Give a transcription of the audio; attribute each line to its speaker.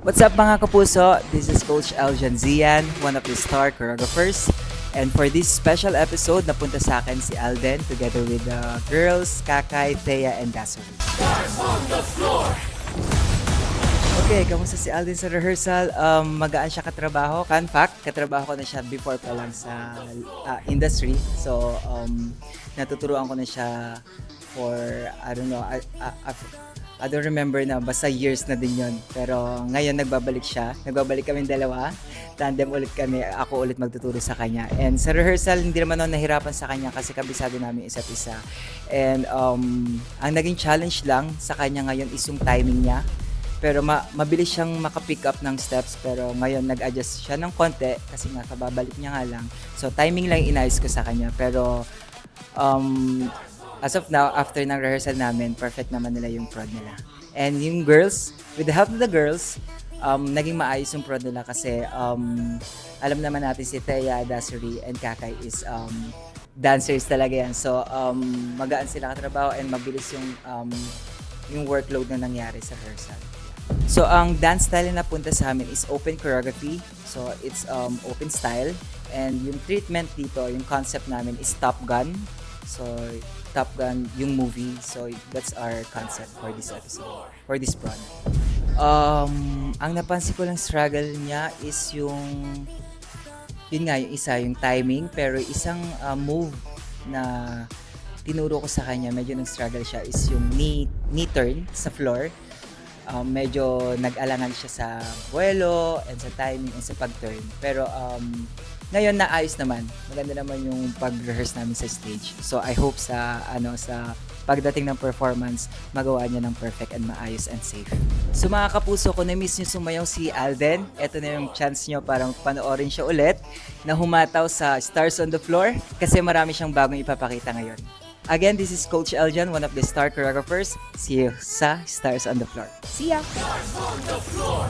Speaker 1: What's up mga kapuso? This is Coach Eljan Zian, one of the star choreographers. And for this special episode, napunta sa akin si Alden together with the girls, Kakay, Thea, and Dasuri. Okay, kamusta si Alden sa rehearsal? Magaan siya katrabaho. Fun fact, katrabaho ko na siya before pa lang sa industry. So, natuturuan ko na siya for, I don't know, I don't remember na, basta years na din yon. Pero ngayon nagbabalik siya. Nagbabalik kami dalawa. Tandem ulit kami. Ako ulit magtuturo sa kanya. And sa rehearsal, hindi naman ako nahirapan sa kanya kasi kabisado namin isa't isa. And ang naging challenge lang sa kanya ngayon is yung timing niya. Pero mabilis siyang makapick up ng steps. Pero ngayon nag-adjust siya ng konti kasi nga kababalik niya nga lang. So timing lang inayos ko sa kanya. Pero as of now, after ng rehearsal namin, perfect naman nila yung prod nila. And yung girls, with the help of the girls, naging maayos yung prod nila kasi alam naman natin si Thea, Dasuri, and Kakay is dancers talaga yan. So, magaan sila katrabaho and mabilis yung workload na nangyari sa rehearsal. So, ang dance style na napunta sa amin is open choreography. So, it's open style. And yung treatment dito, yung concept namin is Top Gun. So, Top Gun, yung movie. So, that's our concept for this episode, for this project. Ang napansin ko lang struggle niya is yun nga, yung isa, yung timing. Pero isang move na tinuro ko sa kanya, medyo nag-struggle siya, is yung knee turn sa floor. Medyo nag-alangan siya sa buwelo and sa timing and sa pag-turn. Pero ngayon naayos naman. Maganda naman yung pag-rehearse namin sa stage. So I hope sa pagdating ng performance, magawa niya ng perfect and maayos and safe. So mga kapuso, kung na-miss niyo sumayaw si Alden, eto na yung chance niyo parang panoorin siya ulit na humataw sa Stars on the Floor kasi marami siyang bagong ipapakita ngayon. Again, this is Coach Eljan, one of the star choreographers. See you sa Stars on the Floor. See ya! Stars on the Floor!